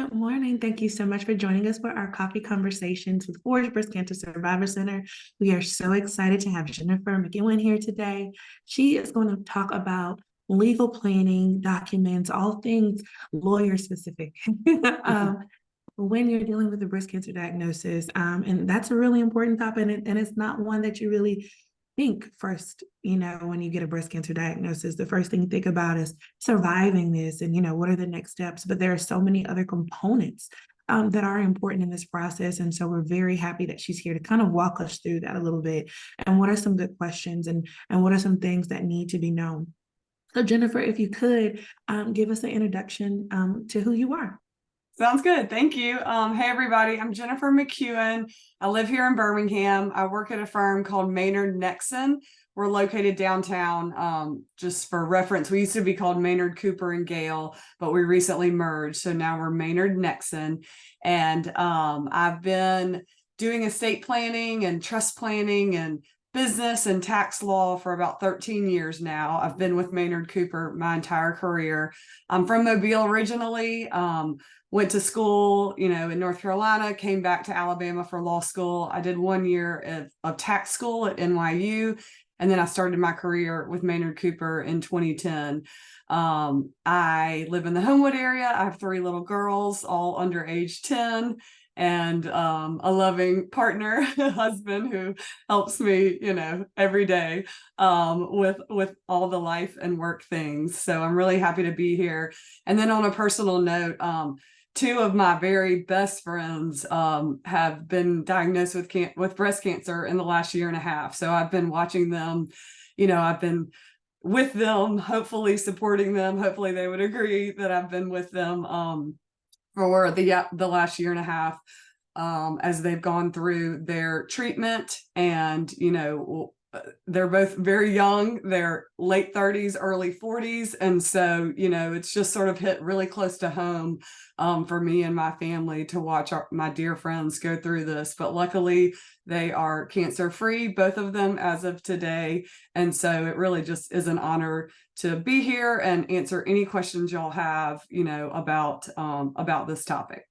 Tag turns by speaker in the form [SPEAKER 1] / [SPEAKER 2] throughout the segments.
[SPEAKER 1] Good morning. Thank you so much for joining us for our coffee conversations with Forge Breast Cancer Survivor Center. We are so excited to have Jennifer McEwen here today. She is going to talk about legal planning, documents, all things lawyer specific. When you're dealing with a breast cancer diagnosis. And that's a really important topic. And it's not one that you really think first, when you get a breast cancer diagnosis, the first thing you think about is surviving this and, what are the next steps? But there are so many other components that are important in this process. And so we're very happy that she's here to kind of walk us through that a little bit. And what are some good questions and what are some things that need to be known? So Jennifer, if you could give us an introduction to who you are.
[SPEAKER 2] Sounds good. Thank you. Hey, everybody. I'm Jennifer McEwen. I live here in Birmingham. I work at a firm called Maynard Nexsen. We're located downtown. Just for reference, we used to be called Maynard Cooper and Gale, but we recently merged. So now we're Maynard Nexsen. And I've been doing estate planning and trust planning and business and tax law for about 13 years now. I've been with Maynard Cooper my entire career. I'm from Mobile originally. Went to school, in North Carolina, came back to Alabama for law school. I did 1 year of tax school at NYU, and then I started my career with Maynard Cooper in 2010. I live in the Homewood area. I have 3 little girls, all under age 10, and a loving partner, husband who helps me, every day with all the life and work things. So I'm really happy to be here. And then on a personal note, 2 of my very best friends have been diagnosed with breast cancer in the last year and a half. So I've been watching them, I've been with them, hopefully supporting them. Hopefully they would agree that I've been with them for the last year and a half as they've gone through their treatment. And, they're both very young. They're late 30s, early 40s. And so, it's just sort of hit really close to home for me and my family to watch my dear friends go through this. But luckily, they are cancer-free, both of them as of today. And so it really just is an honor to be here and answer any questions y'all have, about this topic.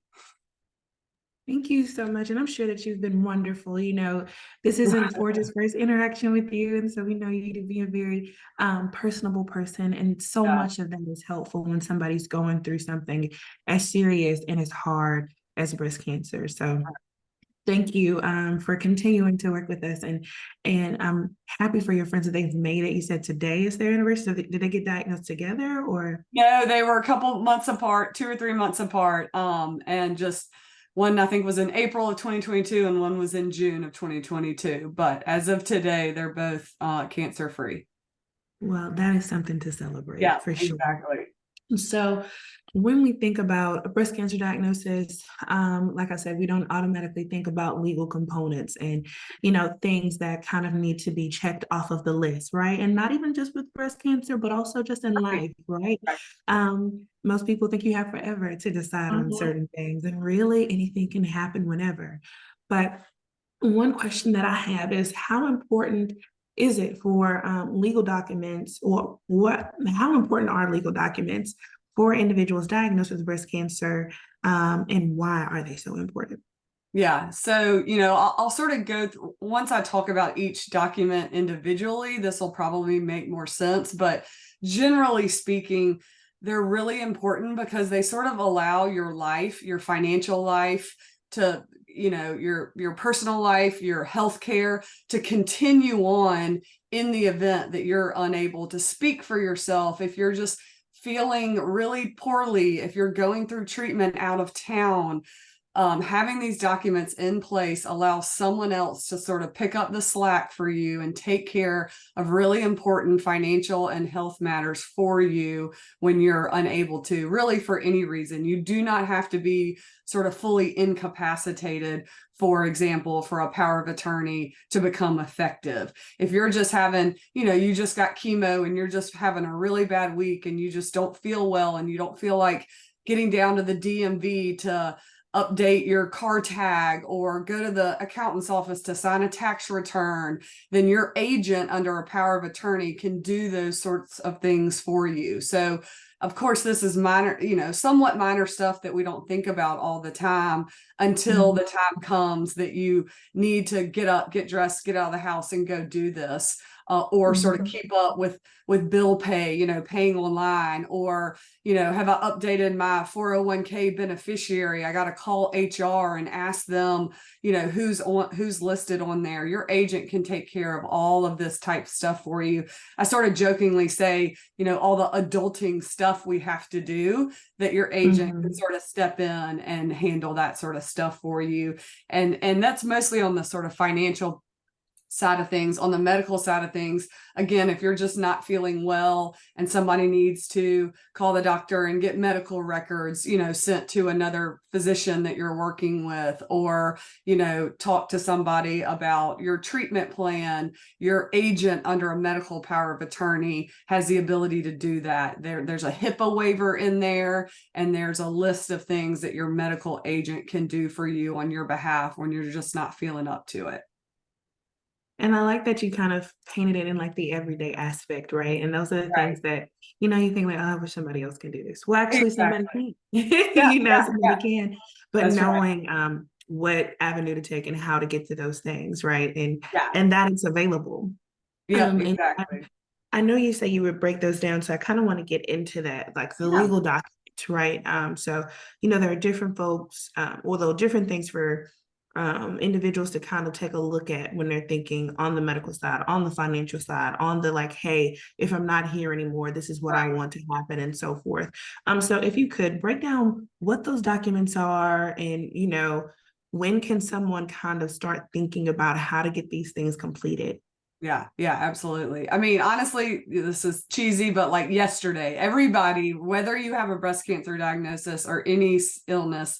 [SPEAKER 1] Thank you so much. And I'm sure that you've been wonderful. This isn't Forge's first interaction with you. And so we know you to be a very personable person. And so much of that is helpful when somebody's going through something as serious and as hard as breast cancer. So thank you for continuing to work with us. And I'm happy for your friends that they've made it. You said today is their anniversary. So did they get diagnosed together or?
[SPEAKER 2] No, they were a couple months apart, 2 or 3 months apart. And just one, I think, was in April of 2022 and one was in June of 2022. But as of today, they're both cancer-free.
[SPEAKER 1] Well, that is something to celebrate.
[SPEAKER 2] Yeah,
[SPEAKER 1] for sure.
[SPEAKER 2] Exactly.
[SPEAKER 1] So when we think about a breast cancer diagnosis, like I said, we don't automatically think about legal components and, things that kind of need to be checked off of the list, right? And not even just with breast cancer, but also just in life, right? Most people think you have forever to decide on certain things, and really anything can happen whenever. But one question that I have is, how important is it for legal documents, or how important are legal documents for individuals diagnosed with breast cancer, and why are they so important?
[SPEAKER 2] Yeah. So, I'll sort of go through, once I talk about each document individually, this will probably make more sense. But generally speaking, they're really important because they sort of allow your life, your financial life, to your personal life, your healthcare, to continue on in the event that you're unable to speak for yourself. If you're just feeling really poorly, if you're going through treatment out of town, having these documents in place allows someone else to sort of pick up the slack for you and take care of really important financial and health matters for you when you're unable to, really, for any reason. You do not have to be sort of fully incapacitated, for example, for a power of attorney to become effective. If you're just having, you just got chemo and you're just having a really bad week and you just don't feel well and you don't feel like getting down to the DMV to update your car tag or go to the accountant's office to sign a tax return, then your agent under a power of attorney can do those sorts of things for you. So Of course, this is minor, somewhat minor stuff that we don't think about all the time until the time comes that you need to get up, get dressed, get out of the house and go do this. Or sort of keep up with bill pay, paying online, or, have I updated my 401k beneficiary? I got to call HR and ask them, who's listed on there. Your agent can take care of all of this type stuff for you. I sort of jokingly say, all the adulting stuff we have to do, that your agent can sort of step in and handle that sort of stuff for you. And that's mostly on the sort of financial side of things. On the medical side of things, again, if you're just not feeling well and somebody needs to call the doctor and get medical records, sent to another physician that you're working with, or, talk to somebody about your treatment plan, your agent under a medical power of attorney has the ability to do that. There's a HIPAA waiver in there, and there's a list of things that your medical agent can do for you on your behalf when you're just not feeling up to it.
[SPEAKER 1] And I like that you kind of painted it in like the everyday aspect, right? And those are the things that, you think like, oh, I wish somebody else can do this. Well, actually, somebody can. Somebody can. But
[SPEAKER 2] That's
[SPEAKER 1] knowing what avenue to take and how to get to those things, right? And that it's available.
[SPEAKER 2] Yeah,
[SPEAKER 1] And
[SPEAKER 2] exactly.
[SPEAKER 1] I know you say you would break those down, so I kind of want to get into that, like the legal documents, right? So, there are different folks, although different things for individuals to kind of take a look at when they're thinking on the medical side, on the financial side, on the like, hey, if I'm not here anymore, this is what I want to happen, and so forth. So if you could break down what those documents are, and when can someone kind of start thinking about how to get these things completed?
[SPEAKER 2] Yeah, absolutely. I mean, honestly, this is cheesy, but like yesterday, everybody, whether you have a breast cancer diagnosis or any illness,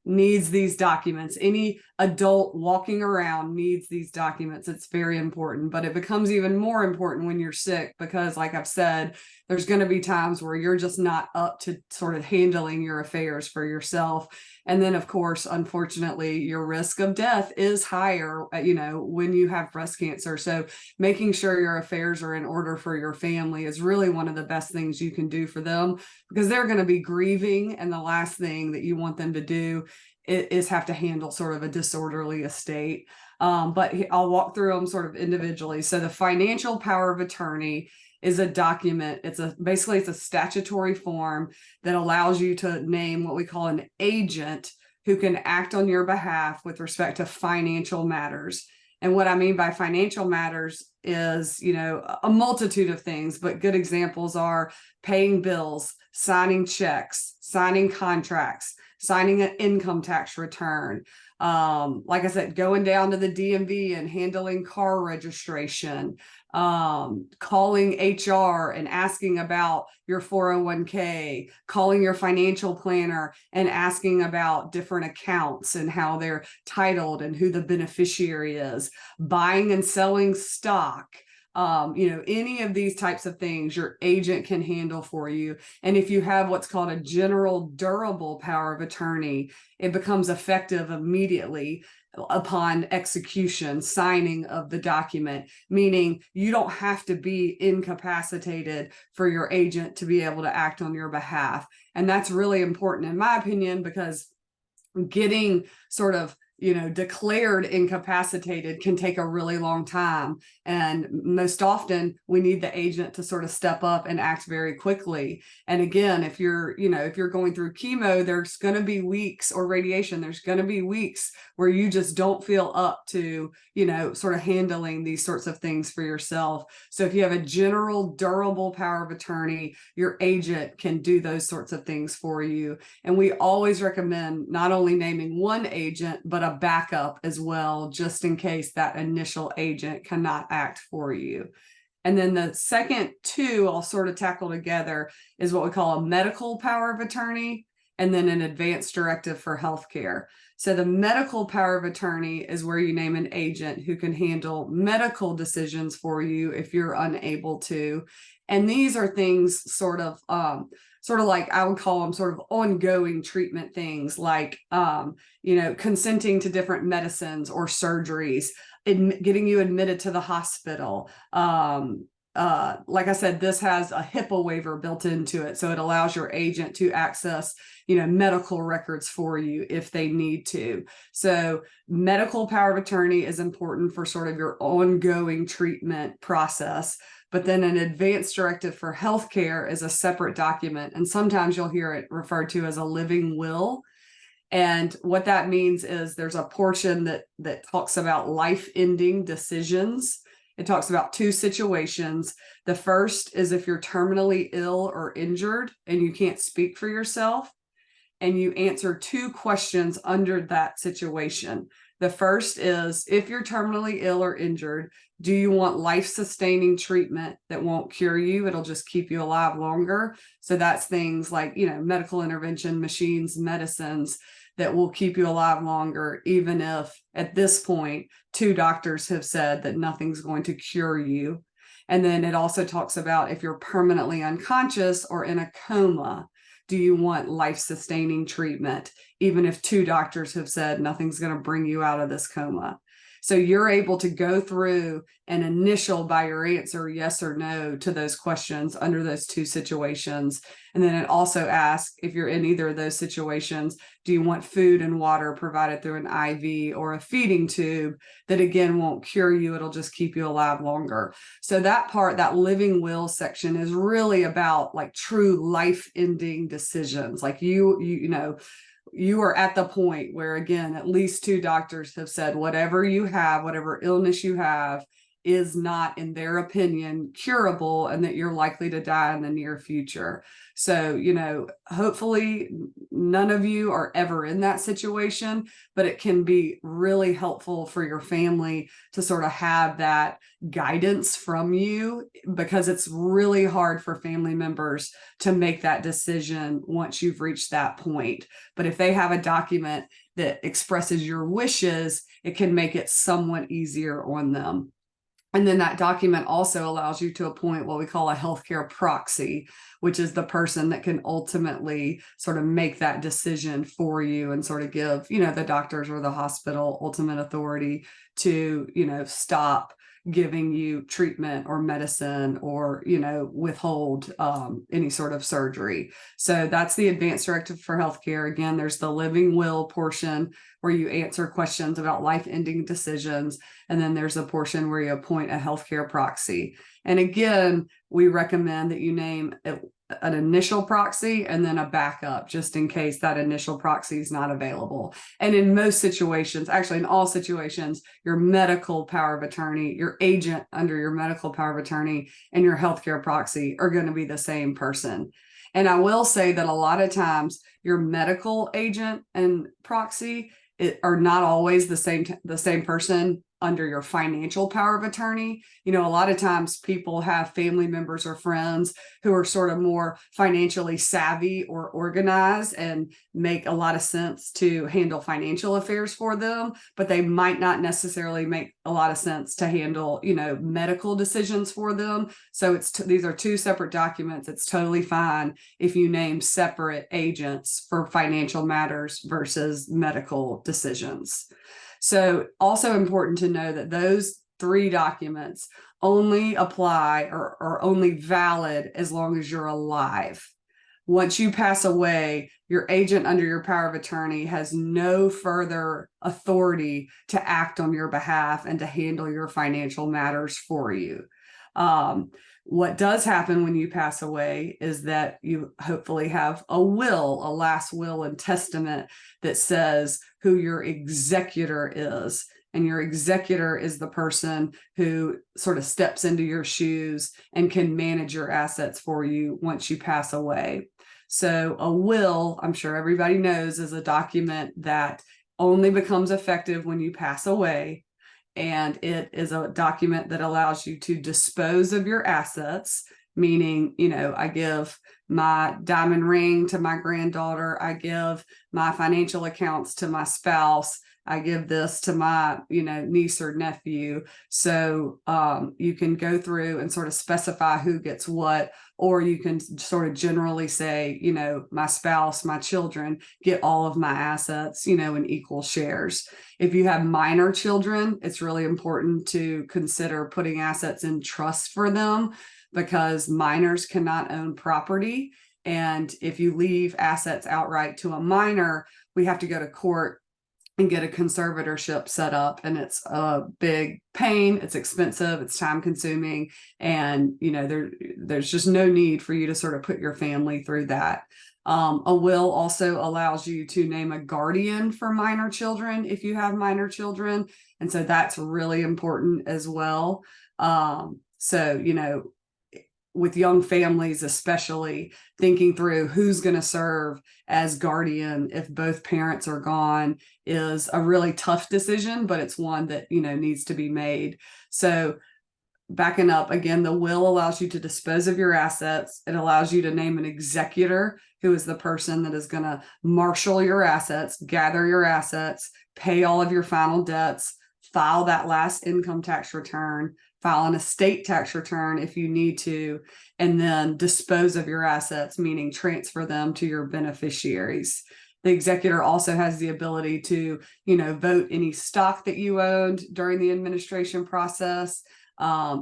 [SPEAKER 2] needs these documents. Any adult walking around needs these documents. It's very important, but it becomes even more important when you're sick, because like I've said, there's going to be times where you're just not up to sort of handling your affairs for yourself. And then, of course, unfortunately, your risk of death is higher, when you have breast cancer. So making sure your affairs are in order for your family is really one of the best things you can do for them, because they're going to be grieving. And the last thing that you want them to do is have to handle sort of a disorderly estate. But I'll walk through them sort of individually. So the financial power of attorney is a document. Basically it's a statutory form that allows you to name what we call an agent who can act on your behalf with respect to financial matters. And what I mean by financial matters is, a multitude of things, but good examples are paying bills, signing checks, signing contracts, signing an income tax return. Like I said, going down to the DMV and handling car registration, calling HR and asking about your 401k, calling your financial planner and asking about different accounts and how they're titled and who the beneficiary is, buying and selling stock. Any of these types of things your agent can handle for you. And if you have what's called a general durable power of attorney, it becomes effective immediately upon execution, signing of the document, meaning you don't have to be incapacitated for your agent to be able to act on your behalf. And that's really important, in my opinion, because getting sort of declared incapacitated can take a really long time. And most often we need the agent to sort of step up and act very quickly. And again, if you're going through chemo, there's going to be weeks, or radiation, there's going to be weeks where you just don't feel up to, sort of handling these sorts of things for yourself. So if you have a general durable power of attorney, your agent can do those sorts of things for you. And we always recommend not only naming one agent, but a backup as well, just in case that initial agent cannot act for you. And then the second two I'll sort of tackle together is what we call a medical power of attorney, and then an advance directive for healthcare. So the medical power of attorney is where you name an agent who can handle medical decisions for you if you're unable to. And these are things sort of like, I would call them sort of ongoing treatment things, like, consenting to different medicines or surgeries, getting you admitted to the hospital, like I said, this has a HIPAA waiver built into it. So it allows your agent to access, medical records for you if they need to. So medical power of attorney is important for sort of your ongoing treatment process. But then an advance directive for healthcare is a separate document. And sometimes you'll hear it referred to as a living will. And what that means is there's a portion that talks about life-ending decisions. It talks about two situations. The first is if you're terminally ill or injured and you can't speak for yourself, and you answer two questions under that situation. The first is, if you're terminally ill or injured, do you want life-sustaining treatment that won't cure you? It'll just keep you alive longer. So that's things like, medical intervention, machines, medicines that will keep you alive longer, even if at this point, 2 doctors have said that nothing's going to cure you. And then it also talks about if you're permanently unconscious or in a coma, do you want life-sustaining treatment, even if 2 doctors have said nothing's going to bring you out of this coma? So you're able to go through and initial by your answer yes or no to those questions under those 2 situations. And then it also asks, if you're in either of those situations, do you want food and water provided through an IV or a feeding tube that again won't cure you, it'll just keep you alive longer. So that part, that living will section, is really about like true life-ending decisions. Like you are at the point where, again, at least 2 doctors have said whatever you have, whatever illness you have, is not, in their opinion, curable, and that you're likely to die in the near future. So, hopefully none of you are ever in that situation, but it can be really helpful for your family to sort of have that guidance from you, because it's really hard for family members to make that decision once you've reached that point. But if they have a document that expresses your wishes, it can make it somewhat easier on them. And then that document also allows you to appoint what we call a healthcare proxy, which is the person that can ultimately sort of make that decision for you and sort of give, the doctors or the hospital ultimate authority to, stop giving you treatment or medicine or, withhold any sort of surgery. So that's the advance directive for healthcare. Again, there's the living will portion where you answer questions about life-ending decisions. And then there's a portion where you appoint a healthcare proxy. And again, we recommend that you name an initial proxy and then a backup, just in case that initial proxy is not available. And in most situations, actually in all situations, your medical power of attorney, your agent under your medical power of attorney, and your healthcare proxy are going to be the same person. And I will say that a lot of times your medical agent and proxy are not always the same person under your financial power of attorney. A lot of times people have family members or friends who are sort of more financially savvy or organized and make a lot of sense to handle financial affairs for them, but they might not necessarily make a lot of sense to handle, medical decisions for them. So these are 2 separate documents. It's totally fine if you name separate agents for financial matters versus medical decisions. So also important to know that those 3 documents only apply or are only valid as long as you're alive. Once you pass away, your agent under your power of attorney has no further authority to act on your behalf and to handle your financial matters for you. What does happen when you pass away is that you hopefully have a last will and testament that says who your executor is. And your executor is the person who sort of steps into your shoes and can manage your assets for you once you pass away. So a will, I'm sure everybody knows, is a document that only becomes effective when you pass away. And it is a document that allows you to dispose of your assets, meaning, I give my diamond ring to my granddaughter, I give my financial accounts to my spouse, I give this to my, niece or nephew. So you can go through and sort of specify who gets what, or you can sort of generally say, my spouse, my children get all of my assets, in equal shares. If you have minor children, it's really important to consider putting assets in trust for them, because minors cannot own property. And if you leave assets outright to a minor, we have to go to court and get a conservatorship set up, and it's a big pain. It's expensive, it's time consuming, and there's just no need for you to sort of put your family through that. A will also allows you to name a guardian for minor children if you have minor children, and so that's really important as well. With young families, especially thinking through who's going to serve as guardian if both parents are gone is a really tough decision, but it's one that, needs to be made. So backing up again, the will allows you to dispose of your assets. It allows you to name an executor, who is the person that is going to marshal your assets, gather your assets, pay all of your final debts, file that last income tax return, file an estate tax return if you need to, and then dispose of your assets, meaning transfer them to your beneficiaries. The executor also has the ability to, vote any stock that you owned during the administration process,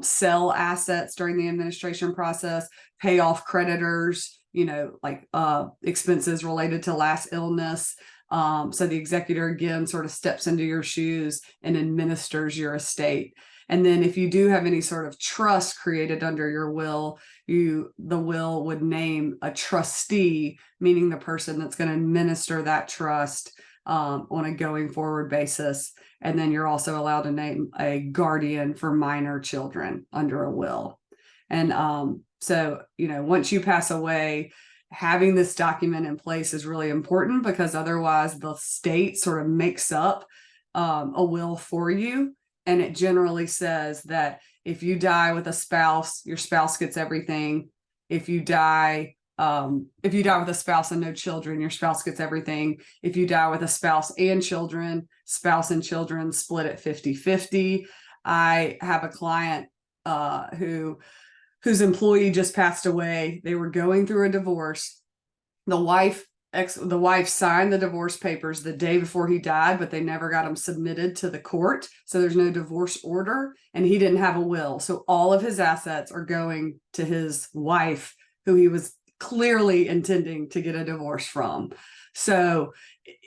[SPEAKER 2] sell assets during the administration process, pay off creditors, like expenses related to last illness. So the executor again sort of steps into your shoes and administers your estate. And then if you do have any sort of trust created under your will, the will would name a trustee, meaning the person that's going to administer that trust on a going forward basis. And then you're also allowed to name a guardian for minor children under a will. And once you pass away, having this document in place is really important, because otherwise the state sort of makes up a will for you. And it generally says that if you die with a spouse, your spouse gets everything. If you die with a spouse and no children, your spouse gets everything. If you die with a spouse and children, spouse and children split at 50-50. I have a client whose employee just passed away. They were going through a divorce. The wife signed the divorce papers the day before he died, but they never got them submitted to the court. So there's no divorce order, and he didn't have a will. So all of his assets are going to his wife, who he was clearly intending to get a divorce from. So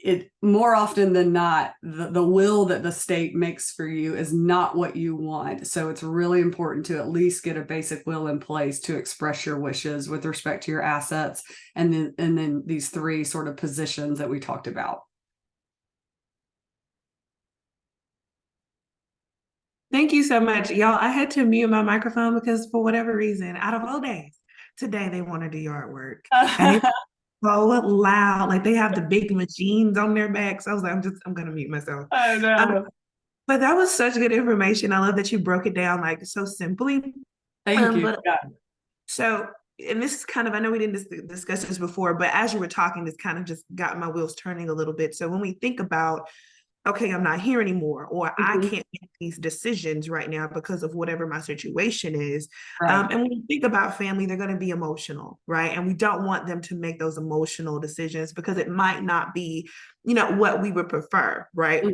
[SPEAKER 2] it more often than not, the will that the state makes for you is not what you want. So it's really important to at least get a basic will in place to express your wishes with respect to your assets, and then these three sort of positions that we talked about.
[SPEAKER 1] Thank you so much. Y'all, I had to mute my microphone because for whatever reason, out of all days, today they want to do yard work. And it's so loud, like they have the big machines on their backs. I was like, I'm gonna mute myself.
[SPEAKER 2] Oh no.
[SPEAKER 1] But that was such good information. I love that you broke it down like so simply.
[SPEAKER 2] Thank you.
[SPEAKER 1] So, and this is kind of, I know we didn't discuss this before, but as you were talking, this kind of just got my wheels turning a little bit. So when we think about, okay, I'm not here anymore, or I can't make these decisions right now because of whatever my situation is.
[SPEAKER 2] Right.
[SPEAKER 1] And when you think about family, they're going to be emotional, right? And we don't want them to make those emotional decisions because it might not be, what we would prefer, right?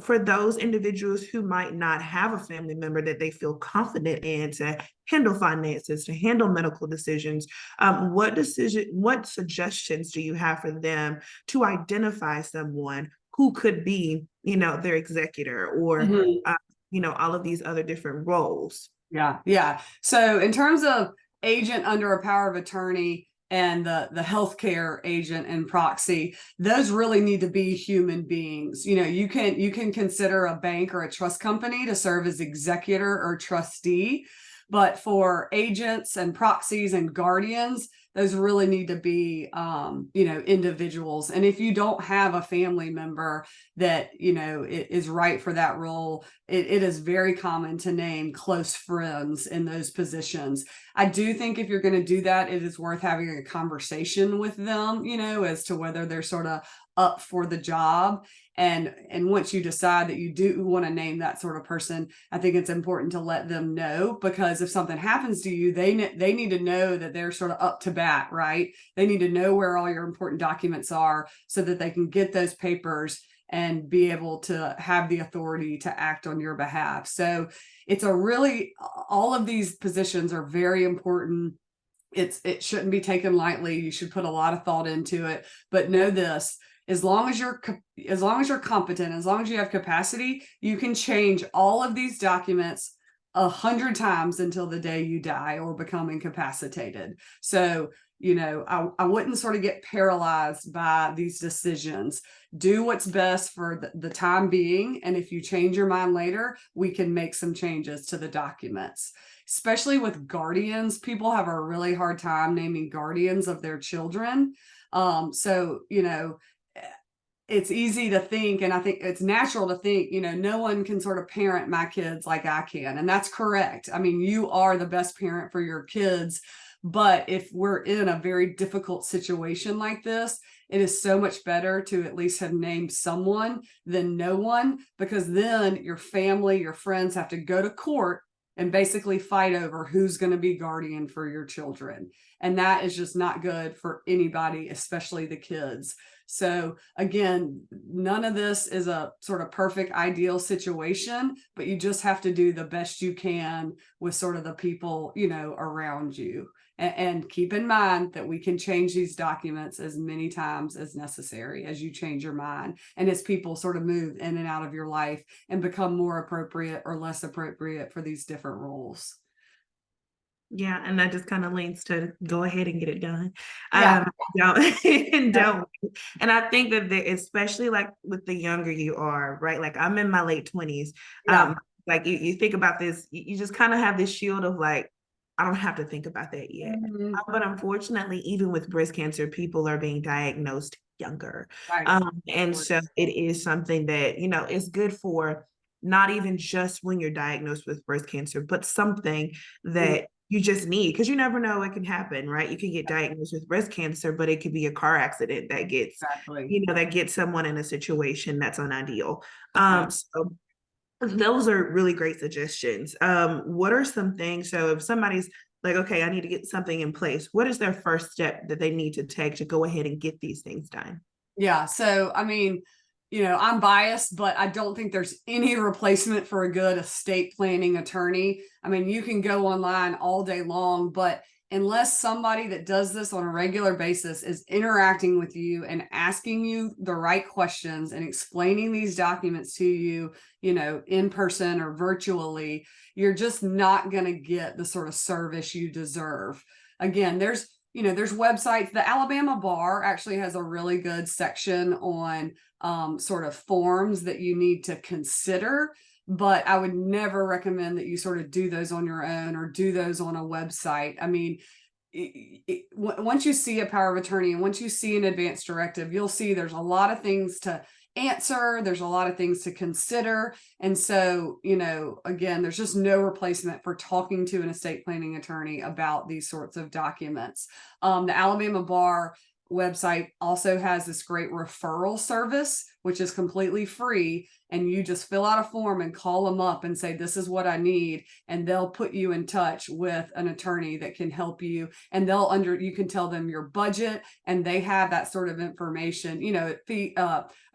[SPEAKER 1] For those individuals who might not have a family member that they feel confident in to handle finances, to handle medical decisions, what suggestions do you have for them to identify someone who could be, their executor or, all of these other different roles?
[SPEAKER 2] Yeah. So in terms of agent under a power of attorney and the healthcare agent and proxy, those really need to be human beings. You can consider a bank or a trust company to serve as executor or trustee, but for agents and proxies and guardians, those really need to be, individuals. And if you don't have a family member that, is right for that role, it is very common to name close friends in those positions. I do think if you're going to do that, it is worth having a conversation with them, as to whether they're sort of up for the job. And once you decide that you do want to name that sort of person, I think it's important to let them know, because if something happens to you, they need to know that they're sort of up to bat, right? They need to know where all your important documents are so that they can get those papers and be able to have the authority to act on your behalf. So it's all of these positions are very important. It shouldn't be taken lightly. You should put a lot of thought into it, but know this: as long as you're competent, as long as you have capacity, you can change all of these documents 100 times until the day you die or become incapacitated. So, I wouldn't sort of get paralyzed by these decisions. Do what's best for the time being. And if you change your mind later, we can make some changes to the documents. Especially with guardians, people have a really hard time naming guardians of their children. So, it's easy to think, and I think it's natural to think, no one can sort of parent my kids like I can. And that's correct. I mean, you are the best parent for your kids. But if we're in a very difficult situation like this, it is so much better to at least have named someone than no one, because then your family, your friends have to go to court and basically fight over who's going to be guardian for your children. And that is just not good for anybody, especially the kids. So again, none of this is a sort of perfect, ideal situation, but you just have to do the best you can with sort of the people, around you. And keep in mind that we can change these documents as many times as necessary as you change your mind, and as people sort of move in and out of your life and become more appropriate or less appropriate for these different roles.
[SPEAKER 1] Yeah, and that just kind of leans to go ahead and get it done.
[SPEAKER 2] Yeah.
[SPEAKER 1] Don't. And I think that especially like with the younger you are, right? Like I'm in my late 20s.
[SPEAKER 2] Yeah.
[SPEAKER 1] Like you think about this, you just kind of have this shield of like, I don't have to think about that yet.
[SPEAKER 2] Mm-hmm.
[SPEAKER 1] But unfortunately, even with breast cancer, people are being diagnosed younger.
[SPEAKER 2] Right.
[SPEAKER 1] And so it is something that, is good for not even just when you're diagnosed with breast cancer, but something that you just need, because you never know what can happen, right? You can get diagnosed with breast cancer, but it could be a car accident that gets,
[SPEAKER 2] Exactly.
[SPEAKER 1] that gets someone in a situation that's unideal.
[SPEAKER 2] Right.
[SPEAKER 1] So those are really great suggestions. What are some things? So if somebody's like, okay, I need to get something in place, what is their first step that they need to take to go ahead and get these things done?
[SPEAKER 2] Yeah. So, I mean, I'm biased, but I don't think there's any replacement for a good estate planning attorney. I mean, you can go online all day long, but unless somebody that does this on a regular basis is interacting with you and asking you the right questions and explaining these documents to you, in person or virtually, you're just not going to get the sort of service you deserve. Again, there's websites. The Alabama Bar actually has a really good section on sort of forms that you need to consider, but I would never recommend that you sort of do those on your own or do those on a website. I mean, once you see a power of attorney and once you see an advance directive, you'll see there's a lot of things to answer. There's a lot of things to consider. And so, again, there's just no replacement for talking to an estate planning attorney about these sorts of documents. The Alabama Bar website also has this great referral service, which is completely free. And you just fill out a form and call them up and say, this is what I need. And they'll put you in touch with an attorney that can help you. And you can tell them your budget, and they have that sort of information.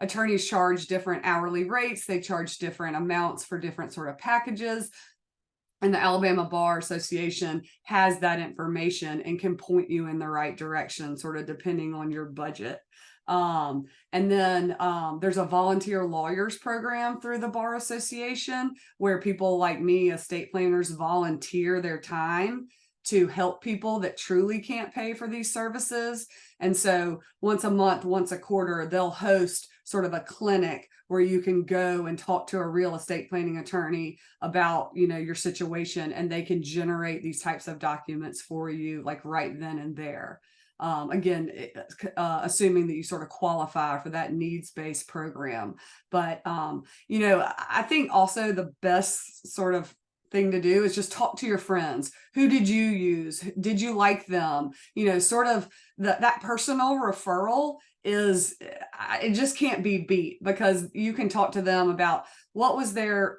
[SPEAKER 2] Attorneys charge different hourly rates. They charge different amounts for different sort of packages. And the Alabama Bar Association has that information and can point you in the right direction, sort of depending on your budget. And then there's a volunteer lawyers program through the Bar Association where people like me, estate planners, volunteer their time to help people that truly can't pay for these services. And so once a month, once a quarter, they'll host sort of a clinic where you can go and talk to a real estate planning attorney about, your situation, and they can generate these types of documents for you, like right then and there. Again, assuming that you sort of qualify for that needs-based program. But, I think also the best sort of thing to do is just talk to your friends. Who did you use? Did you like them? Sort of that personal referral is, it just can't be beat, because you can talk to them about what was their,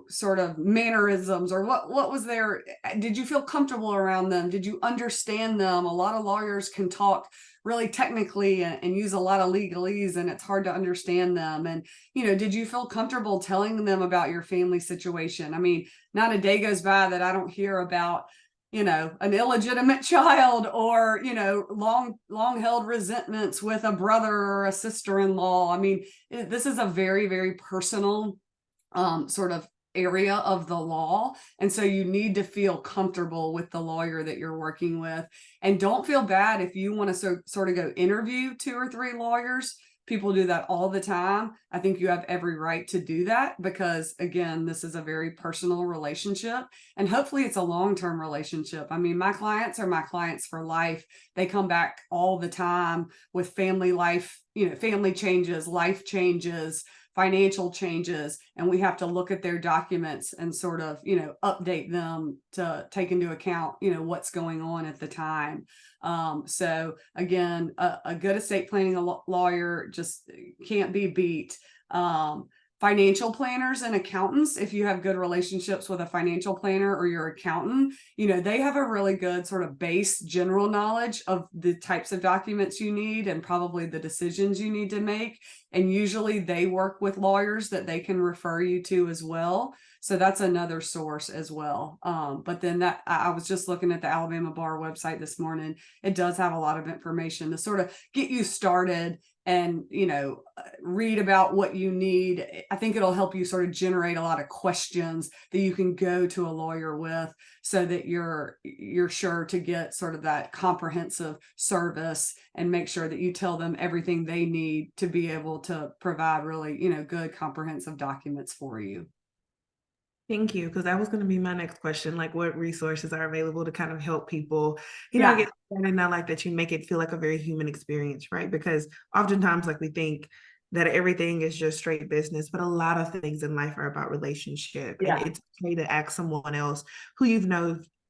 [SPEAKER 2] sort of mannerisms, or what was their, did you feel comfortable around them? Did you understand them? A lot of lawyers can talk really technically and use a lot of legalese, and it's hard to understand them. And, did you feel comfortable telling them about your family situation? I mean, not a day goes by that I don't hear about, an illegitimate child, or, long held resentments with a brother or a sister-in-law. I mean, this is a very, very personal sort of area of the law. And so you need to feel comfortable with the lawyer that you're working with. And don't feel bad if you want to sort of go interview 2 or 3 lawyers. People do that all the time. I think you have every right to do that, because again, this is a very personal relationship, and hopefully it's a long-term relationship. I mean, my clients are my clients for life. They come back all the time with family life, family changes, life changes, financial changes, and we have to look at their documents and sort of, update them to take into account, what's going on at the time. So again, a good estate planning lawyer just can't be beat. Financial planners and accountants, if you have good relationships with a financial planner or your accountant, they have a really good sort of base general knowledge of the types of documents you need and probably the decisions you need to make. And usually they work with lawyers that they can refer you to as well. So that's another source as well. But then I was just looking at the Alabama Bar website this morning. It does have a lot of information to sort of get you started and, read about what you need. I think it'll help you sort of generate a lot of questions that you can go to a lawyer with, so that you're sure to get sort of that comprehensive service, and make sure that you tell them everything they need to be able to provide really, good comprehensive documents for you.
[SPEAKER 1] Thank you, because that was going to be my next question, like what resources are available to kind of help people,
[SPEAKER 2] Yeah.
[SPEAKER 1] get started. And I like that you make it feel like a very human experience, right? Because oftentimes, like, we think that everything is just straight business, but a lot of things in life are about relationship.
[SPEAKER 2] Yeah.
[SPEAKER 1] And it's okay to ask someone else who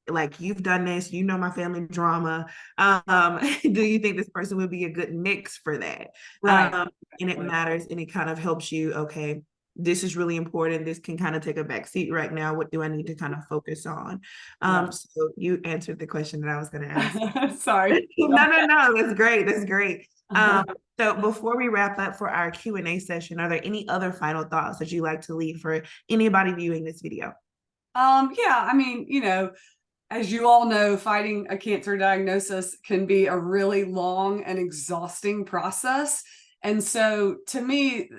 [SPEAKER 1] like, you've done this, my family drama. Do you think this person would be a good mix for that?
[SPEAKER 2] Right.
[SPEAKER 1] And it matters, and it kind of helps you, okay, this is really important. This can kind of take a back seat right now. What do I need to kind of focus on? So you answered the question that I was going to ask.
[SPEAKER 2] Sorry.
[SPEAKER 1] No, that's great. That's great. So before we wrap up for our Q&A session, are there any other final thoughts that you'd like to leave for anybody viewing this video?
[SPEAKER 2] Yeah, I mean, as you all know, fighting a cancer diagnosis can be a really long and exhausting process. And so to me,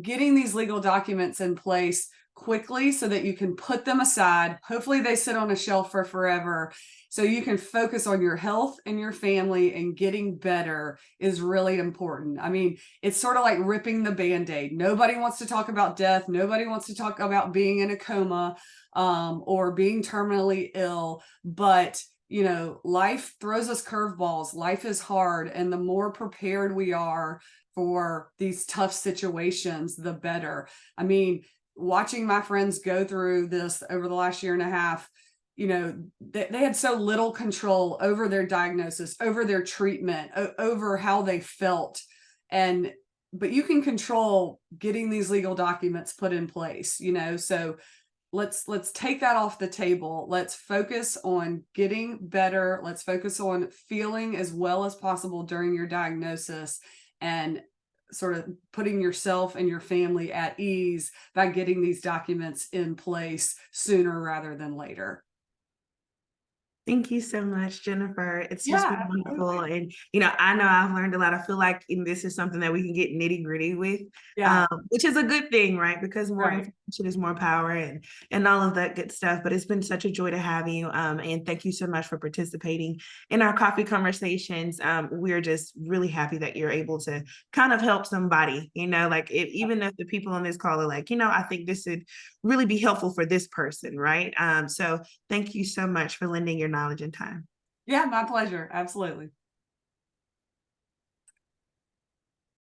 [SPEAKER 2] getting these legal documents in place quickly so that you can put them aside, hopefully they sit on a shelf for forever, so you can focus on your health and your family and getting better, is really important. I mean, it's sort of like ripping the Band-Aid. Nobody wants to talk about death. Nobody wants to talk about being in a coma, or being terminally ill, but life throws us curveballs. Life is hard, and the more prepared we are for these tough situations, the better. I mean, watching my friends go through this over the last year and a half, they had so little control over their diagnosis, over their treatment, over how they felt. But you can control getting these legal documents put in place, so let's take that off the table. Let's focus on getting better. Let's focus on feeling as well as possible during your diagnosis, and sort of putting yourself and your family at ease by getting these documents in place sooner rather than later.
[SPEAKER 1] Thank you so much, Jennifer. It's just
[SPEAKER 2] Yeah,
[SPEAKER 1] been wonderful. And, I know I've learned a lot. I feel like this is something that we can get nitty gritty with,
[SPEAKER 2] yeah.
[SPEAKER 1] which is a good thing, right? Because more
[SPEAKER 2] Right.
[SPEAKER 1] information is more power, and all of that good stuff. But it's been such a joy to have you. And thank you so much for participating in our coffee conversations. We're just really happy that you're able to kind of help somebody, like even if the people on this call are like, I think this would really be helpful for this person, right? So thank you so much for lending your knowledge and time.
[SPEAKER 2] Yeah, my pleasure. Absolutely.